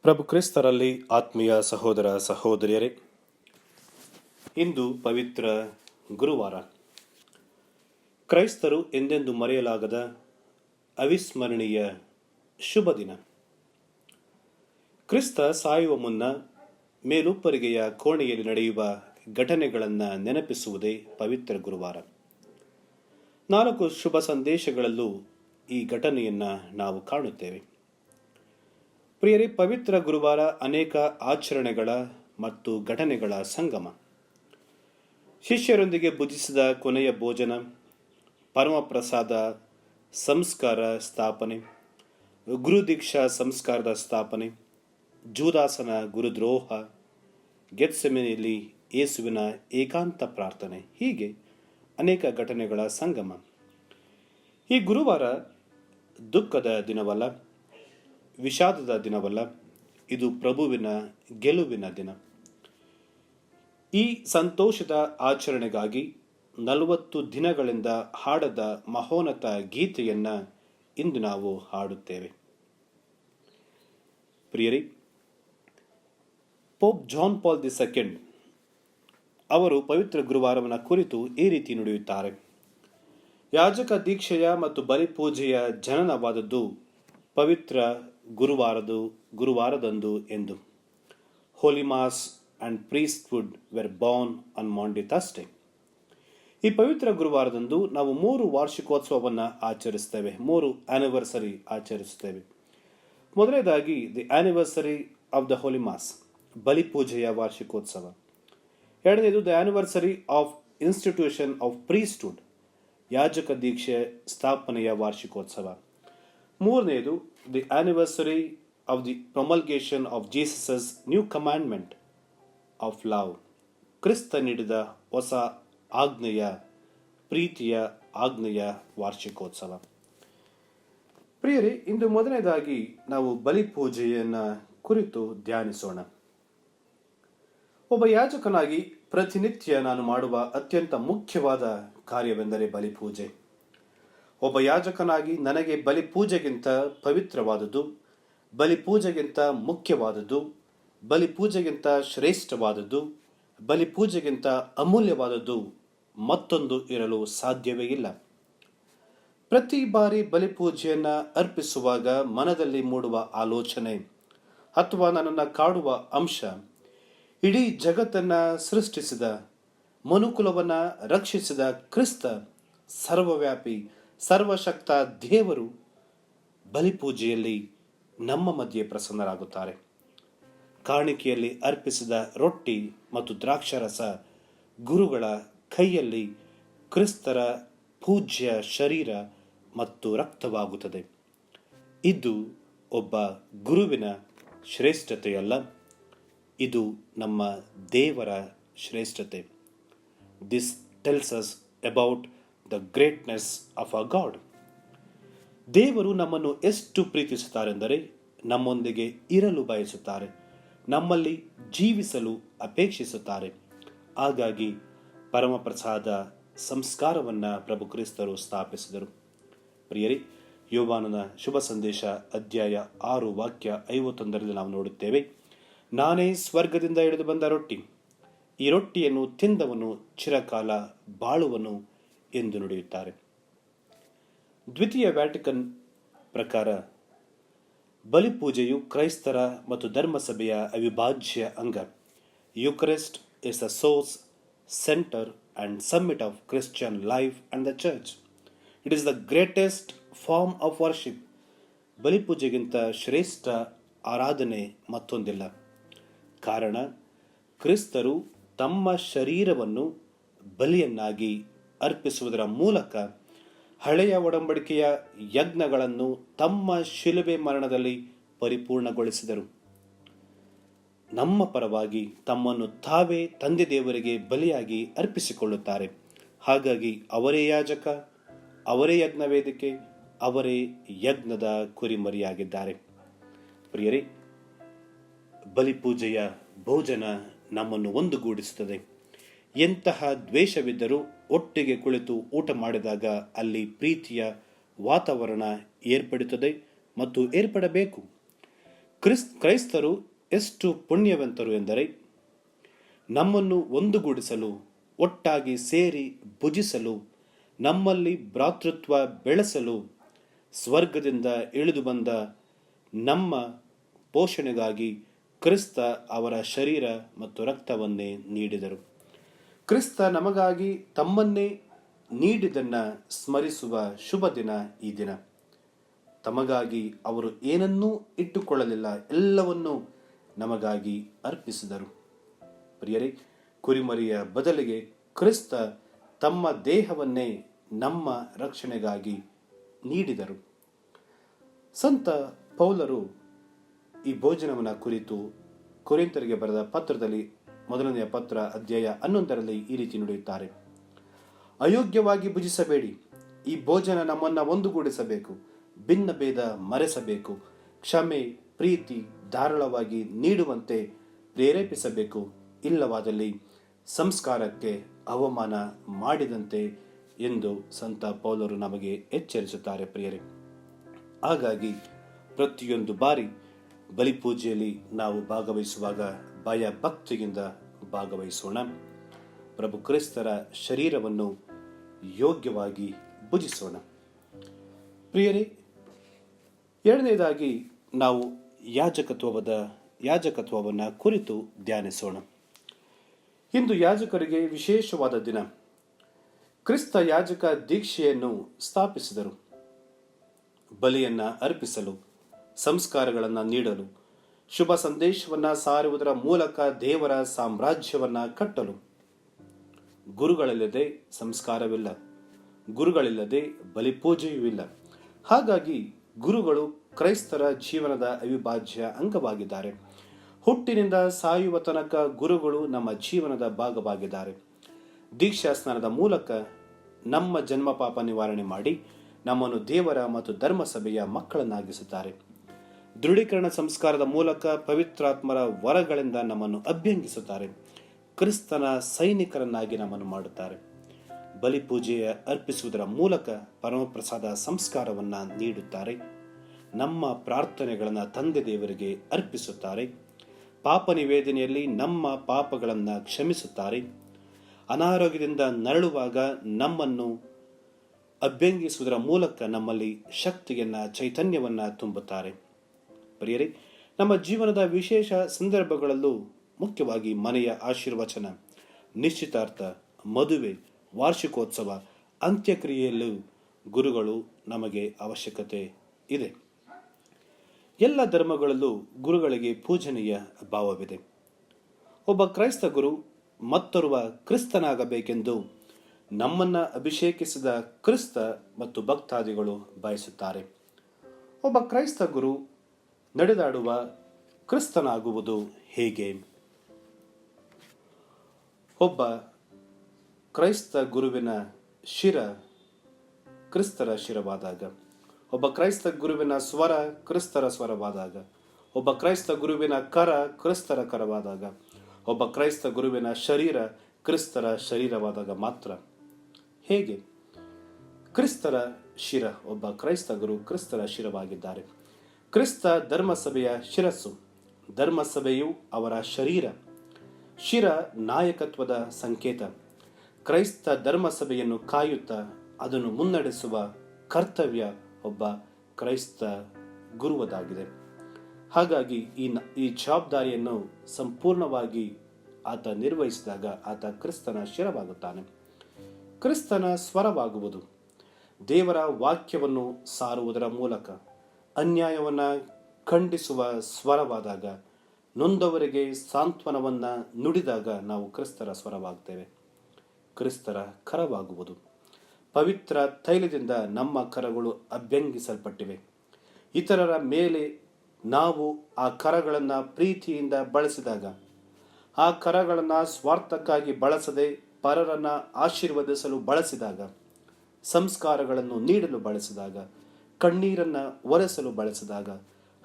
ಪ್ರಭು ಕ್ರಿಸ್ತರಲ್ಲಿ ಆತ್ಮೀಯ ಸಹೋದರ ಸಹೋದರಿಯರೇ, ಇಂದು ಪವಿತ್ರ ಗುರುವಾರ. ಕ್ರೈಸ್ತರು ಎಂದೆಂದು ಮರೆಯಲಾಗದ ಅವಿಸ್ಮರಣೀಯ ಶುಭ ದಿನ. ಕ್ರಿಸ್ತ ಸಾಯುವ ಮುನ್ನ ಮೇಲುಪ್ಪರಿಗೆಯ ಕೋಣೆಯಲ್ಲಿ ನಡೆಯುವ ಘಟನೆಗಳನ್ನು ನೆನಪಿಸುವುದೇ ಪವಿತ್ರ ಗುರುವಾರ. 4 ಶುಭ ಸಂದೇಶಗಳಲ್ಲೂ ಈ ಘಟನೆಯನ್ನು ನಾವು ಕಾಣುತ್ತೇವೆ. ಪ್ರಿಯರೇ, ಪವಿತ್ರ ಗುರುವಾರ ಅನೇಕ ಆಚರಣೆಗಳ ಮತ್ತು ಘಟನೆಗಳ ಸಂಗಮ. ಶಿಷ್ಯರೊಂದಿಗೆ ಭುಜಿಸಿದ ಕೊನೆಯ ಭೋಜನ, ಪರಮಪ್ರಸಾದ ಸಂಸ್ಕಾರ ಸ್ಥಾಪನೆ, ಗುರುದೀಕ್ಷಾ ಸಂಸ್ಕಾರದ ಸ್ಥಾಪನೆ, ಜೂದಾಸನ ಗುರುದ್ರೋಹ, ಗೆತ್ಸೆಮನೆಯಲ್ಲಿ ಯೇಸುವಿನ ಏಕಾಂತ ಪ್ರಾರ್ಥನೆ, ಹೀಗೆ ಅನೇಕ ಘಟನೆಗಳ ಸಂಗಮ. ಈ ಗುರುವಾರ ದುಃಖದ ದಿನವಲ್ಲ, ವಿಷಾದದ ದಿನವಲ್ಲ, ಇದು ಪ್ರಭುವಿನ ಗೆಲುವಿನ ದಿನ. ಈ ಸಂತೋಷದ ಆಚರಣೆಗಾಗಿ 40 ದಿನಗಳಿಂದ ಹಾಡದ ಮಹೋನ್ನತ ಗೀತೆಯನ್ನ ಇಂದು ನಾವು ಹಾಡುತ್ತೇವೆ. ಪ್ರಿಯರೇ, ಪೋಪ್ ಜಾನ್ ಪಾಲ್ II ಅವರು ಪವಿತ್ರ ಗುರುವಾರವನ್ನು ಕುರಿತು ಈ ರೀತಿ ನುಡಿಯುತ್ತಾರೆ: ಯಾಜಕ ದೀಕ್ಷೆಯ ಮತ್ತು ಬಲಿಪೂಜೆಯ ಜನನವಾದದ್ದು ಪವಿತ್ರ ಗುರುವಾರದಂದು ಎಂದು. Holy mass and priesthood were born on Maundy Thursday. ಈ ಪವಿತ್ರ ಗುರುವಾರದಂದು ನಾವು 3 ವಾರ್ಷಿಕೋತ್ಸವವನ್ನು ಆಚರಿಸ್ತೇವೆ, 3 ಆನಿವರ್ಸರಿ ಆಚರಿಸುತ್ತೇವೆ. ಮೊದಲನೇದಾಗಿ the anniversary of the holy mass, ಬಲಿಪೂಜೆಯ ವಾರ್ಷಿಕೋತ್ಸವ. ಎರಡನೇದು the anniversary of institution of priesthood, ಯಾಜಕ ದೀಕ್ಷೆ ಸ್ಥಾಪನೆಯ ವಾರ್ಷಿಕೋತ್ಸವ. ಮೂರನೆಯದು the anniversary of the promulgation of Jesus new commandment of love, ಕ್ರಿಸ್ತ ನೀಡಿದ ಹೊಸ ಆಜ್ಞೆಯ, ಪ್ರೀತಿಯ ಆಜ್ಞೆಯ ವಾರ್ಷಿಕೋತ್ಸವ. ಪ್ರಿಯರೇ, ಇಂದು ಮೊದಲನೇದಾಗಿ ನಾವು ಬಲಿಪೂಜೆಯನ್ನು ಕುರಿತು ಧ್ಯಾನಿಸೋಣ. ಒಬ್ಬ ಯಾಜಕನಾಗಿ ಪ್ರತಿನಿತ್ಯ ನಾನು ಮಾಡುವ ಅತ್ಯಂತ ಮುಖ್ಯವಾದ ಕಾರ್ಯವೆಂದರೆ ಬಲಿಪೂಜೆ. ಒಬ್ಬ ಯಾಜಕನಾಗಿ ನನಗೆ ಬಲಿಪೂಜೆಗಿಂತ ಪವಿತ್ರವಾದುದು, ಬಲಿಪೂಜೆಗಿಂತ ಮುಖ್ಯವಾದದ್ದು, ಬಲಿಪೂಜೆಗಿಂತ ಶ್ರೇಷ್ಠವಾದದ್ದು, ಬಲಿಪೂಜೆಗಿಂತ ಅಮೂಲ್ಯವಾದದ್ದು ಮತ್ತೊಂದು ಇರಲು ಸಾಧ್ಯವೇ ಇಲ್ಲ. ಪ್ರತಿ ಬಾರಿ ಬಲಿಪೂಜೆಯನ್ನು ಅರ್ಪಿಸುವಾಗ ಮನದಲ್ಲಿ ಮೂಡುವ ಆಲೋಚನೆ ಅಥವಾ ನನ್ನನ್ನು ಕಾಡುವ ಅಂಶ, ಇಡೀ ಜಗತ್ತನ್ನು ಸೃಷ್ಟಿಸಿದ, ಮನುಕುಲವನ್ನು ರಕ್ಷಿಸಿದ ಕ್ರಿಸ್ತ, ಸರ್ವವ್ಯಾಪಿ ಸರ್ವಶಕ್ತ ದೇವರು ಬಲಿಪೂಜೆಯಲ್ಲಿ ನಮ್ಮ ಮಧ್ಯೆ ಪ್ರಸನ್ನರಾಗುತ್ತಾರೆ. ಕಾಣಿಕೆಯಲ್ಲಿ ಅರ್ಪಿಸಿದ ರೊಟ್ಟಿ ಮತ್ತು ದ್ರಾಕ್ಷಾರಸ ಗುರುಗಳ ಕೈಯಲ್ಲಿ ಕ್ರಿಸ್ತರ ಪೂಜ್ಯ ಶರೀರ ಮತ್ತು ರಕ್ತವಾಗುತ್ತದೆ. ಇದು ಒಬ್ಬ ಗುರುವಿನ ಶ್ರೇಷ್ಠತೆಯಲ್ಲ, ಇದು ನಮ್ಮ ದೇವರ ಶ್ರೇಷ್ಠತೆ. This tells us about the greatness of a god. ದೇವರು ನಮ್ಮನ್ನು ಎಷ್ಟು ಪ್ರೀತಿಸುತ್ತಾರೆಂದರೆ ನಮ್ಮೊಂದಿಗೆ ಇರಲು ಬಯಸುತ್ತಾರೆ, ನಮ್ಮಲ್ಲಿ ಜೀವಿಸಲು ಅಪೇಕ್ಷಿಸುತ್ತಾರೆ. ಹಾಗಾಗಿ ಪರಮಪ್ರಸಾದ ಸಂಸ್ಕಾರವನ್ನು ಪ್ರಭು ಕ್ರಿಸ್ತರು ಸ್ಥಾಪಿಸಿದರು. ಪ್ರಿಯರೇ, ಯೋಹಾನನ ಶುಭ ಸಂದೇಶ ಅಧ್ಯಾಯ 6 ವಾಕ್ಯ 51ರಲ್ಲಿ ನಾವು ನೋಡುತ್ತೇವೆ: ನಾನೇ ಸ್ವರ್ಗದಿಂದ ಇಳಿದು ಬಂದ ರೊಟ್ಟಿ, ಈ ರೊಟ್ಟಿಯನ್ನು ತಿಂದವನು ಚಿರಕಾಲ ಬಾಳುವನು ಎಂದು ನುಡಿಯುತ್ತಾರೆ. ದ್ವಿತೀಯ ವ್ಯಾಟಿಕನ್ ಪ್ರಕಾರ ಬಲಿಪೂಜೆಯು ಕ್ರೈಸ್ತರ ಮತ್ತು ಧರ್ಮಸಭೆಯ ಅವಿಭಾಜ್ಯ ಅಂಗ. Eucharist is the source, centre and summit of Christian life and the church. It is the greatest form of worship. ಬಲಿಪೂಜೆಗಿಂತ ಶ್ರೇಷ್ಠ ಆರಾಧನೆ ಮತ್ತೊಂದಿಲ್ಲ. ಕಾರಣ, ಕ್ರಿಸ್ತರು ತಮ್ಮ ಶರೀರವನ್ನು ಬಲಿಯನ್ನಾಗಿ ಅರ್ಪಿಸುವುದರ ಮೂಲಕ ಹಳೆಯ ಒಡಂಬಡಿಕೆಯ ಯಜ್ಞಗಳನ್ನು ತಮ್ಮ ಶಿಲುಬೆ ಮರಣದಲ್ಲಿ ಪರಿಪೂರ್ಣಗೊಳಿಸಿದರು. ನಮ್ಮ ಪರವಾಗಿ ತಮ್ಮನ್ನು ತಾವೇ ತಂದೆ ದೇವರಿಗೆ ಬಲಿಯಾಗಿ ಅರ್ಪಿಸಿಕೊಳ್ಳುತ್ತಾರೆ. ಹಾಗಾಗಿ ಅವರೇ ಯಾಜಕ, ಅವರೇ ಯಜ್ಞ ವೇದಿಕೆ, ಅವರೇ ಯಜ್ಞದ ಕುರಿಮರಿಯಾಗಿದ್ದಾರೆ. ಪ್ರಿಯರೇ, ಬಲಿಪೂಜೆಯ ಭೋಜನ ನಮ್ಮನ್ನು ಒಂದುಗೂಡಿಸುತ್ತದೆ. ಎಂತಹ ದ್ವೇಷವಿದ್ದರೂ ಒಟ್ಟಿಗೆ ಕುಳಿತು ಊಟ ಮಾಡಿದಾಗ ಅಲ್ಲಿ ಪ್ರೀತಿಯ ವಾತಾವರಣ ಏರ್ಪಡುತ್ತದೆ ಮತ್ತು ಏರ್ಪಡಬೇಕು. ಕ್ರೈಸ್ತರು ಎಷ್ಟು ಪುಣ್ಯವಂತರು ಎಂದರೆ ನಮ್ಮನ್ನು ಒಂದುಗೂಡಿಸಲು, ಒಟ್ಟಾಗಿ ಸೇರಿ ಭುಜಿಸಲು, ನಮ್ಮಲ್ಲಿ ಭ್ರಾತೃತ್ವ ಬೆಳೆಸಲು ಸ್ವರ್ಗದಿಂದ ಇಳಿದು ಬಂದ ನಮ್ಮ ಪೋಷಣೆಗಾಗಿ ಕ್ರಿಸ್ತ ಅವರ ಶರೀರ ಮತ್ತು ರಕ್ತವನ್ನೇ ನೀಡಿದರು. ಕ್ರಿಸ್ತ ನಮಗಾಗಿ ತಮ್ಮನ್ನೇ ನೀಡಿದ್ದನ್ನು ಸ್ಮರಿಸುವ ಶುಭ ದಿನ ಈ ದಿನ. ತಮಗಾಗಿ ಅವರು ಏನನ್ನೂ ಇಟ್ಟುಕೊಳ್ಳಲಿಲ್ಲ, ಎಲ್ಲವನ್ನೂ ನಮಗಾಗಿ ಅರ್ಪಿಸಿದರು. ಪ್ರಿಯರೇ, ಕುರಿಮರಿಯ ಬದಲಿಗೆ ಕ್ರಿಸ್ತ ತಮ್ಮ ದೇಹವನ್ನೇ ನಮ್ಮ ರಕ್ಷಣೆಗಾಗಿ ನೀಡಿದರು. ಸಂತ ಪೌಲರು ಈ ಭೋಜನವನ್ನ ಕುರಿತು ಕೊರಿಂಥರಿಗೆ ಬರೆದ ಪತ್ರದಲ್ಲಿ 1ನೇ ಪತ್ರ ಅಧ್ಯಾಯ 11ರಲ್ಲಿ ಈ ರೀತಿ ನುಡಿಯುತ್ತಾರೆ: ಅಯೋಗ್ಯವಾಗಿ ಭುಜಿಸಬೇಡಿ, ಈ ಭೋಜನ ನಮ್ಮನ್ನ ಒಂದುಗೂಡಿಸಬೇಕು, ಭಿನ್ನ ಭೇದ ಮರೆಸಬೇಕು, ಕ್ಷಮೆ ಪ್ರೀತಿ ಧಾರಾಳವಾಗಿ ನೀಡುವಂತೆ ಪ್ರೇರೇಪಿಸಬೇಕು, ಇಲ್ಲವಾದಲ್ಲಿ ಸಂಸ್ಕಾರಕ್ಕೆ ಅವಮಾನ ಮಾಡಿದಂತೆ ಎಂದು ಸಂತ ಪೌಲರು ನಮಗೆ ಎಚ್ಚರಿಸುತ್ತಾರೆ. ಪ್ರಿಯರೇ, ಹಾಗಾಗಿ ಪ್ರತಿಯೊಂದು ಬಾರಿ ಬಲಿಪೂಜೆಯಲ್ಲಿ ನಾವು ಭಾಗವಹಿಸುವಾಗ ಭಯ ಭಕ್ತಿಯಿಂದ ಭಾಗವಹಿಸೋಣ. ಪ್ರಭು ಕ್ರಿಸ್ತರ ಶರೀರವನ್ನು ಯೋಗ್ಯವಾಗಿ ಭುಜಿಸೋಣ. ಪ್ರಿಯರೇ, ಎರಡನೇದಾಗಿ ನಾವು ಯಾಜಕತ್ವವನ್ನು ಕುರಿತು ಧ್ಯಾನಿಸೋಣ. ಇಂದು ಯಾಜಕರಿಗೆ ವಿಶೇಷವಾದ ದಿನ. ಕ್ರಿಸ್ತ ಯಾಜಕ ದೀಕ್ಷೆಯನ್ನು ಸ್ಥಾಪಿಸಿದರು. ಬಲಿಯನ್ನ ಅರ್ಪಿಸಲು, ಸಂಸ್ಕಾರಗಳನ್ನು ನೀಡಲು, ಶುಭ ಸಂದೇಶವನ್ನ ಸಾರುವುದರ ಮೂಲಕ ದೇವರ ಸಾಮ್ರಾಜ್ಯವನ್ನ ಕಟ್ಟಲು. ಗುರುಗಳಿಲ್ಲದೆ ಸಂಸ್ಕಾರವಿಲ್ಲ, ಗುರುಗಳಿಲ್ಲದೆ ಬಲಿಪೂಜೆಯೂ ಇಲ್ಲ. ಹಾಗಾಗಿ ಗುರುಗಳು ಕ್ರೈಸ್ತರ ಜೀವನದ ಅವಿಭಾಜ್ಯ ಅಂಗವಾಗಿದ್ದಾರೆ. ಹುಟ್ಟಿನಿಂದ ಸಾಯುವ ತನಕ ಗುರುಗಳು ನಮ್ಮ ಜೀವನದ ಭಾಗವಾಗಿದ್ದಾರೆ. ದೀಕ್ಷಾ ಸ್ನಾನದ ಮೂಲಕ ನಮ್ಮ ಜನ್ಮ ಪಾಪ ನಿವಾರಣೆ ಮಾಡಿ ನಮ್ಮನ್ನು ದೇವರ ಮತ್ತು ಧರ್ಮಸಭೆಯ ಮಕ್ಕಳನ್ನಾಗಿಸುತ್ತಾರೆ. ದೃಢೀಕರಣ ಸಂಸ್ಕಾರದ ಮೂಲಕ ಪವಿತ್ರಾತ್ಮರ ವರಗಳಿಂದ ನಮ್ಮನ್ನು ಅಭ್ಯಂಗಿಸುತ್ತಾರೆ. ಕ್ರಿಸ್ತನ ಸೈನಿಕರನ್ನಾಗಿ ನಮ್ಮನ್ನು ಮಾಡುತ್ತಾರೆ. ಬಲಿಪೂಜೆಯ ಅರ್ಪಿಸುವುದರ ಮೂಲಕ ಪರಮಪ್ರಸಾದ ಸಂಸ್ಕಾರವನ್ನ ನೀಡುತ್ತಾರೆ. ನಮ್ಮ ಪ್ರಾರ್ಥನೆಗಳನ್ನು ತಂದೆ ದೇವರಿಗೆ ಅರ್ಪಿಸುತ್ತಾರೆ. ಪಾಪ ನಿವೇದನೆಯಲ್ಲಿ ನಮ್ಮ ಪಾಪಗಳನ್ನು ಕ್ಷಮಿಸುತ್ತಾರೆ. ಅನಾರೋಗ್ಯದಿಂದ ನರಳುವಾಗ ನಮ್ಮನ್ನು ಅಭ್ಯಂಗಿಸುವುದರ ಮೂಲಕ ನಮ್ಮಲ್ಲಿ ಶಕ್ತಿಯನ್ನ, ಚೈತನ್ಯವನ್ನ ತುಂಬುತ್ತಾರೆ. ಪ್ರಿಯರೇ, ನಮ್ಮ ಜೀವನದ ವಿಶೇಷ ಸಂದರ್ಭಗಳಲ್ಲೂ, ಮುಖ್ಯವಾಗಿ ಮನೆಯ ಆಶೀರ್ವಚನ, ನಿಶ್ಚಿತಾರ್ಥ, ಮದುವೆ, ವಾರ್ಷಿಕೋತ್ಸವ, ಅಂತ್ಯಕ್ರಿಯೆಯಲ್ಲೂ ಗುರುಗಳು ನಮಗೆ ಅವಶ್ಯಕತೆ ಇದೆ. ಎಲ್ಲ ಧರ್ಮಗಳಲ್ಲೂ ಗುರುಗಳಿಗೆ ಪೂಜನೀಯ ಭಾವವಿದೆ. ಒಬ್ಬ ಕ್ರೈಸ್ತ ಗುರು ಮತ್ತೋರ್ವ ಕ್ರಿಸ್ತನಾಗಬೇಕೆಂದು ನಮ್ಮನ್ನ ಅಭಿಷೇಕಿಸಿದ ಕ್ರಿಸ್ತ ಮತ್ತು ಭಕ್ತಾದಿಗಳು ಬಯಸುತ್ತಾರೆ. ಒಬ್ಬ ಕ್ರೈಸ್ತ ಗುರು ನಡೆದಾಡುವ ಕ್ರಿಸ್ತನಾಗುವುದು ಹೇಗೆ? ಒಬ್ಬ ಕ್ರೈಸ್ತ ಗುರುವಿನ ಶಿರ ಕ್ರಿಸ್ತರ ಶಿರವಾದಾಗ, ಒಬ್ಬ ಕ್ರೈಸ್ತ ಗುರುವಿನ ಸ್ವರ ಕ್ರಿಸ್ತರ ಸ್ವರವಾದಾಗ, ಒಬ್ಬ ಕ್ರೈಸ್ತ ಗುರುವಿನ ಕರ ಕ್ರಿಸ್ತರ ಕರವಾದಾಗ, ಒಬ್ಬ ಕ್ರೈಸ್ತ ಗುರುವಿನ ಶರೀರ ಕ್ರಿಸ್ತರ ಶರೀರವಾದಾಗ ಮಾತ್ರ. ಹೇಗೆ? ಕ್ರಿಸ್ತರ ಶಿರ, ಒಬ್ಬ ಕ್ರೈಸ್ತ ಗುರು ಕ್ರಿಸ್ತರ ಶಿರವಾಗಿದ್ದಾರೆ. ಕ್ರಿಸ್ತ ಧರ್ಮಸಭೆಯ ಶಿರಸ್ಸು, ಧರ್ಮಸಭೆಯು ಅವರ ಶರೀರ. ಶಿರ ನಾಯಕತ್ವದ ಸಂಕೇತ. ಕ್ರೈಸ್ತ ಧರ್ಮಸಭೆಯನ್ನು ಕಾಯುತ್ತಾ ಅದನ್ನು ಮುನ್ನಡೆಸುವ ಕರ್ತವ್ಯ ಒಬ್ಬ ಕ್ರೈಸ್ತ ಗುರುವದಾಗಿದೆ. ಹಾಗಾಗಿ ಈ ಜವಾಬ್ದಾರಿಯನ್ನು ಸಂಪೂರ್ಣವಾಗಿ ಆತ ನಿರ್ವಹಿಸಿದಾಗ ಆತ ಕ್ರಿಸ್ತನ ಶಿರವಾಗುತ್ತಾನೆ. ಕ್ರಿಸ್ತನ ಸ್ವರವಾಗುವುದು ದೇವರ ವಾಕ್ಯವನ್ನು ಸಾರುವುದರ ಮೂಲಕ, ಅನ್ಯಾಯವನ್ನು ಖಂಡಿಸುವ ಸ್ವರವಾದಾಗ, ನೊಂದವರಿಗೆ ಸಾಂತ್ವನವನ್ನು ನುಡಿದಾಗ ನಾವು ಕ್ರಿಸ್ತರ ಸ್ವರವಾಗ್ತೇವೆ. ಕ್ರಿಸ್ತರ ಕರವಾಗುವುದು, ಪವಿತ್ರ ತೈಲದಿಂದ ನಮ್ಮ ಕರಗಳು ಅಭ್ಯಂಗಿಸಲ್ಪಟ್ಟಿವೆ. ಇತರರ ಮೇಲೆ ನಾವು ಆ ಕರಗಳನ್ನು ಪ್ರೀತಿಯಿಂದ ಬಳಸಿದಾಗ, ಆ ಕರಗಳನ್ನು ಸ್ವಾರ್ಥಕ್ಕಾಗಿ ಬಳಸದೆ ಪರರನ್ನು ಆಶೀರ್ವದಿಸಲು ಬಳಸಿದಾಗ, ಸಂಸ್ಕಾರಗಳನ್ನು ನೀಡಲು ಬಳಸಿದಾಗ, ಕಣ್ಣೀರನ್ನು ಒರೆಸಲು ಬಳಸಿದಾಗ,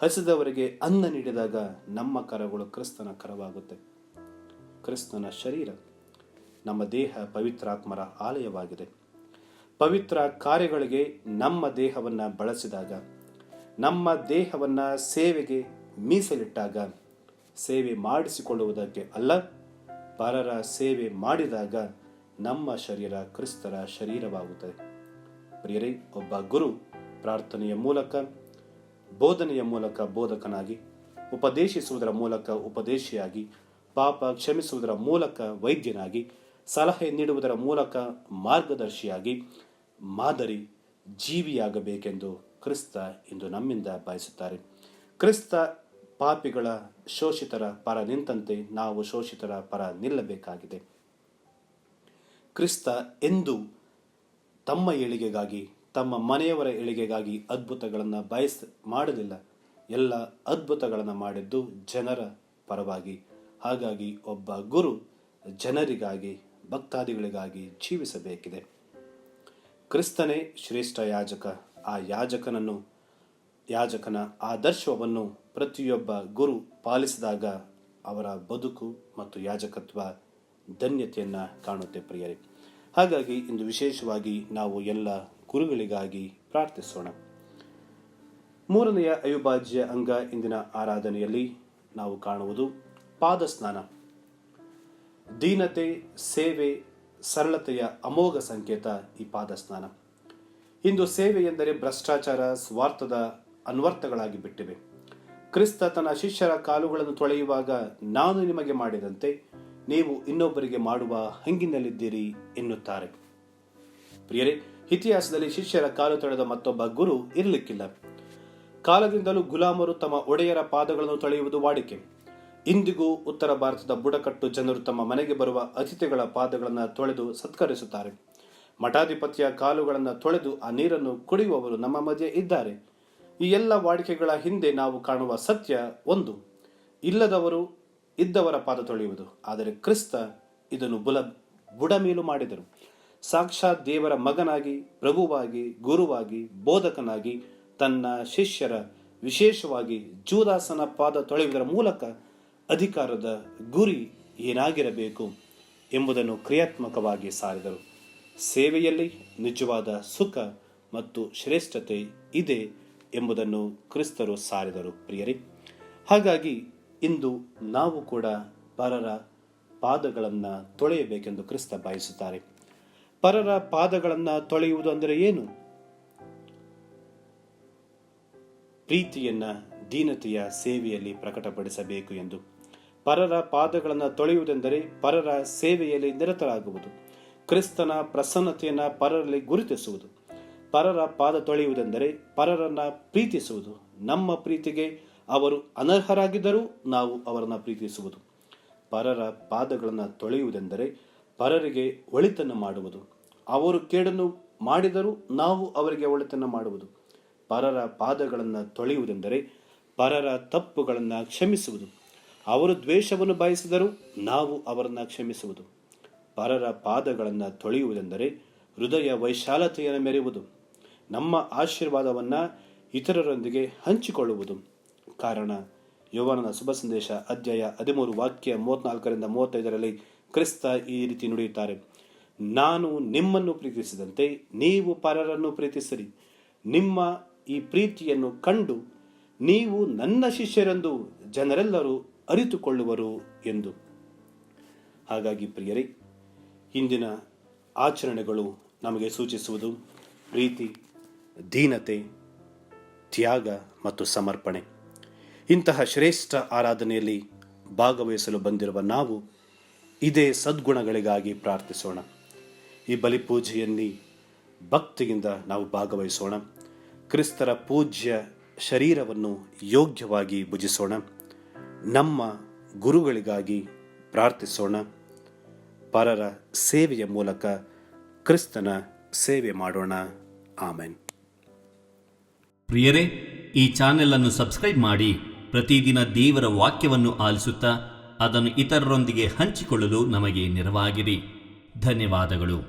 ಹಸಿದವರಿಗೆ ಅನ್ನ ನೀಡಿದಾಗ ನಮ್ಮ ಕರಗಳು ಕ್ರಿಸ್ತನ ಕರವಾಗುತ್ತೆ. ಕ್ರಿಸ್ತನ ಶರೀರ, ನಮ್ಮ ದೇಹ ಪವಿತ್ರಾತ್ಮರ ಆಲಯವಾಗಿದೆ. ಪವಿತ್ರ ಕಾರ್ಯಗಳಿಗೆ ನಮ್ಮ ದೇಹವನ್ನು ಬಳಸಿದಾಗ, ನಮ್ಮ ದೇಹವನ್ನು ಸೇವೆಗೆ ಮೀಸಲಿಟ್ಟಾಗ ಸೇವೆ ಮಾಡಿಸಿಕೊಳ್ಳುವುದಕ್ಕೆ ಅಲ್ಲ, ಪರರ ಸೇವೆ ಮಾಡಿದಾಗ ನಮ್ಮ ಶರೀರ ಕ್ರಿಸ್ತರ ಶರೀರವಾಗುತ್ತದೆ. ಪ್ರಿಯರೇ, ಒಬ್ಬ ಗುರು ಪ್ರಾರ್ಥನೆಯ ಮೂಲಕ, ಬೋಧನೆಯ ಮೂಲಕ ಬೋಧಕನಾಗಿ, ಉಪದೇಶಿಸುವುದರ ಮೂಲಕ ಉಪದೇಶಿಯಾಗಿ, ಪಾಪ ಕ್ಷಮಿಸುವುದರ ಮೂಲಕ ವೈದ್ಯನಾಗಿ, ಸಲಹೆ ನೀಡುವುದರ ಮೂಲಕ ಮಾರ್ಗದರ್ಶಿಯಾಗಿ, ಮಾದರಿ ಜೀವಿಯಾಗಬೇಕೆಂದು ಕ್ರಿಸ್ತ ಇಂದು ನಮ್ಮಿಂದ ಬಯಸುತ್ತಾರೆ. ಕ್ರಿಸ್ತ ಪಾಪಿಗಳ ಶೋಷಿತರ ಪರ ನಿಂತಂತೆ ನಾವು ಶೋಷಿತರ ಪರ ನಿಲ್ಲಬೇಕಾಗಿದೆ. ಕ್ರಿಸ್ತ ಎಂದು ತಮ್ಮ ಏಳಿಗೆಗಾಗಿ, ತಮ್ಮ ಮನೆಯವರ ಏಳಿಗೆಗಾಗಿ ಅದ್ಭುತಗಳನ್ನು ಮಾಡಲಿಲ್ಲ. ಎಲ್ಲ ಅದ್ಭುತಗಳನ್ನು ಮಾಡಿದ್ದು ಜನರ ಪರವಾಗಿ. ಹಾಗಾಗಿ ಒಬ್ಬ ಗುರು ಜನರಿಗಾಗಿ, ಭಕ್ತಾದಿಗಳಿಗಾಗಿ ಜೀವಿಸಬೇಕಿದೆ. ಕ್ರಿಸ್ತನೇ ಶ್ರೇಷ್ಠ ಯಾಜಕ. ಆ ಯಾಜಕನ ಆದರ್ಶವನ್ನು ಪ್ರತಿಯೊಬ್ಬ ಗುರು ಪಾಲಿಸಿದಾಗ ಅವರ ಬದುಕು ಮತ್ತು ಯಾಜಕತ್ವ ಧನ್ಯತೆಯನ್ನು ಕಾಣುತ್ತೆ. ಪ್ರಿಯರೇ, ಹಾಗಾಗಿ ಇಂದು ವಿಶೇಷವಾಗಿ ನಾವು ಎಲ್ಲ ಗುರುಗಳಿಗಾಗಿ ಪ್ರಾರ್ಥಿಸೋಣ. ಮೂರನೆಯ ಅವಿಭಾಜ್ಯ ಅಂಗ ಇಂದಿನ ಆರಾಧನೆಯಲ್ಲಿ ನಾವು ಕಾಣುವುದು ಪಾದಸ್ನಾನ. ದೀನತೆ, ಸೇವೆ, ಸರಳತೆಯ ಅಮೋಘ ಸಂಕೇತ ಈ ಪಾದಸ್ನಾನ. ಇಂದು ಸೇವೆ ಎಂದರೆ ಭ್ರಷ್ಟಾಚಾರ, ಸ್ವಾರ್ಥದ ಅನ್ವರ್ಥಗಳಾಗಿ ಬಿಟ್ಟಿವೆ. ಕ್ರಿಸ್ತ ತನ್ನ ಶಿಷ್ಯರ ಕಾಲುಗಳನ್ನು ತೊಳೆಯುವಾಗ, ನಾನು ನಿಮಗೆ ಮಾಡಿದಂತೆ ನೀವು ಇನ್ನೊಬ್ಬರಿಗೆ ಮಾಡುವ ಹಂಗಿನಲ್ಲಿದ್ದೀರಿ ಎನ್ನುತ್ತಾರೆ. ಪ್ರಿಯರೇ, ಇತಿಹಾಸದಲ್ಲಿ ಶಿಷ್ಯರ ಕಾಲು ತೊಳೆದ ಮತ್ತೊಬ್ಬ ಗುರು ಇರಲಿಕ್ಕಿಲ್ಲ. ಕಾಲದಿಂದಲೂ ಗುಲಾಮರು ತಮ್ಮ ಒಡೆಯರ ಪಾದಗಳನ್ನು ತೊಳೆಯುವುದು ವಾಡಿಕೆ. ಇಂದಿಗೂ ಉತ್ತರ ಭಾರತದ ಬುಡಕಟ್ಟು ಜನರು ತಮ್ಮ ಮನೆಗೆ ಬರುವ ಅತಿಥಿಗಳ ಪಾದಗಳನ್ನು ತೊಳೆದು ಸತ್ಕರಿಸುತ್ತಾರೆ. ಮಠಾಧಿಪತಿಯ ಕಾಲುಗಳನ್ನು ತೊಳೆದು ಆ ನೀರನ್ನು ಕುಡಿಯುವವರು ನಮ್ಮ ಮಧ್ಯೆ ಇದ್ದಾರೆ. ಈ ಎಲ್ಲ ವಾಡಿಕೆಗಳ ಹಿಂದೆ ನಾವು ಕಾಣುವ ಸತ್ಯ ಒಂದು: ಇಲ್ಲದವರು ಇದ್ದವರ ಪಾದ ತೊಳೆಯುವುದು. ಆದರೆ ಕ್ರಿಸ್ತ ಇದನ್ನು ಬುಡಮೇಲು ಮಾಡಿದರು. ಸಾಕ್ಷಾತ್ ದೇವರ ಮಗನಾಗಿ, ಪ್ರಭುವಾಗಿ, ಗುರುವಾಗಿ, ಬೋಧಕನಾಗಿ ತನ್ನ ಶಿಷ್ಯರ, ವಿಶೇಷವಾಗಿ ಜೂದಾಸನ ಪಾದ ತೊಳೆಯುವುದರ ಮೂಲಕ ಅಧಿಕಾರದ ಗುರಿ ಏನಾಗಿರಬೇಕು ಎಂಬುದನ್ನು ಕ್ರಿಯಾತ್ಮಕವಾಗಿ ಸಾರಿದರು. ಸೇವೆಯಲ್ಲಿ ನಿಜವಾದ ಸುಖ ಮತ್ತು ಶ್ರೇಷ್ಠತೆ ಇದೆ ಎಂಬುದನ್ನು ಕ್ರಿಸ್ತರು ಸಾರಿದರು. ಪ್ರಿಯರೇ, ಹಾಗಾಗಿ ಇಂದು ನಾವು ಕೂಡ ಪರರ ಪಾದಗಳನ್ನು ತೊಳೆಯಬೇಕೆಂದು ಕ್ರಿಸ್ತ ಬಯಸುತ್ತಾರೆ. ಪರರ ಪಾದಗಳನ್ನು ತೊಳೆಯುವುದು ಅಂದರೆ ಏನು? ಪ್ರೀತಿಯನ್ನ ದೀನತೆಯ ಸೇವೆಯಲ್ಲಿ ಪ್ರಕಟಪಡಿಸಬೇಕು ಎಂದು. ಪರರ ಪಾದಗಳನ್ನು ತೊಳೆಯುವುದೆಂದರೆ ಪರರ ಸೇವೆಯಲ್ಲಿ ನಿರತರಾಗುವುದು, ಕ್ರಿಸ್ತನ ಪ್ರಸನ್ನತೆಯನ್ನು ಪರರಲ್ಲಿ ಗುರುತಿಸುವುದು. ಪರರ ಪಾದ ತೊಳೆಯುವುದೆಂದರೆ ಪರರನ್ನ ಪ್ರೀತಿಸುವುದು. ನಮ್ಮ ಪ್ರೀತಿಗೆ ಅವರು ಅನರ್ಹರಾಗಿದ್ದರೂ ನಾವು ಅವರನ್ನು ಪ್ರೀತಿಸುವುದು. ಪರರ ಪಾದಗಳನ್ನು ತೊಳೆಯುವುದೆಂದರೆ ಪರರಿಗೆ ಒಳಿತನ್ನು ಮಾಡುವುದು. ಅವರು ಕೇಡನ್ನು ಮಾಡಿದರೂ ನಾವು ಅವರಿಗೆ ಒಳಿತನ್ನು ಮಾಡುವುದು. ಪರರ ಪಾದಗಳನ್ನು ತೊಳೆಯುವುದೆಂದರೆ ಪರರ ತಪ್ಪುಗಳನ್ನು ಕ್ಷಮಿಸುವುದು. ಅವರು ದ್ವೇಷವನ್ನು ಬಯಸಿದರೂ ನಾವು ಅವರನ್ನು ಕ್ಷಮಿಸುವುದು. ಪರರ ಪಾದಗಳನ್ನು ತೊಳೆಯುವುದೆಂದರೆ ಹೃದಯ ವೈಶಾಲತೆಯನ್ನು ಮೆರೆಯುವುದು. ನಮ್ಮ ಆಶೀರ್ವಾದವನ್ನು ಇತರರೊಂದಿಗೆ ಹಂಚಿಕೊಳ್ಳುವುದು. ಕಾರಣ ಯೋಹಾನನ ಶುಭ ಸಂದೇಶ ಅಧ್ಯಾಯ 13 ವಾಕ್ಯ 34-35 ಕ್ರಿಸ್ತ ಈ ರೀತಿ ನುಡಿಯುತ್ತಾರೆ: ನಾನು ನಿಮ್ಮನ್ನು ಪ್ರೀತಿಸಿದಂತೆ ನೀವು ಪರರನ್ನು ಪ್ರೀತಿಸಿರಿ. ನಿಮ್ಮ ಈ ಪ್ರೀತಿಯನ್ನು ಕಂಡು ನೀವು ನನ್ನ ಶಿಷ್ಯರೆಂದು ಜನರೆಲ್ಲರೂ ಅರಿತುಕೊಳ್ಳುವರು ಎಂದು. ಹಾಗಾಗಿ ಪ್ರಿಯರೇ, ಇಂದಿನ ಆಚರಣೆಗಳು ನಮಗೆ ಸೂಚಿಸುವುದು ಪ್ರೀತಿ, ದೀನತೆ, ತ್ಯಾಗ ಮತ್ತು ಸಮರ್ಪಣೆ. ಇಂತಹ ಶ್ರೇಷ್ಠ ಆರಾಧನೆಯಲ್ಲಿ ಭಾಗವಹಿಸಲು ಬಂದಿರುವ ನಾವು ಇದೇ ಸದ್ಗುಣಗಳಿಗಾಗಿ ಪ್ರಾರ್ಥಿಸೋಣ. ಈ ಬಲಿಪೂಜೆಯಲ್ಲಿ ಭಕ್ತಿಯಿಂದ ನಾವು ಭಾಗವಹಿಸೋಣ. ಕ್ರಿಸ್ತರ ಪೂಜ್ಯ ಶರೀರವನ್ನು ಯೋಗ್ಯವಾಗಿ ಭುಜಿಸೋಣ. ನಮ್ಮ ಗುರುಗಳಿಗಾಗಿ ಪ್ರಾರ್ಥಿಸೋಣ. ಪರರ ಸೇವೆಯ ಮೂಲಕ ಕ್ರಿಸ್ತನ ಸೇವೆ ಮಾಡೋಣ. ಆಮೆನ್. ಪ್ರಿಯರೇ, ಈ ಚಾನೆಲ್ ಅನ್ನು ಸಬ್ಸ್ಕ್ರೈಬ್ ಮಾಡಿ ಪ್ರತಿದಿನ ದೇವರ ವಾಕ್ಯವನ್ನು ಆಲಿಸುತ್ತಾ ಅದನ್ನು ಇತರರೊಂದಿಗೆ ಹಂಚಿಕೊಳ್ಳಲು ನಮಗೆ ನೆರವಾಗಿರಿ. ಧನ್ಯವಾದಗಳು.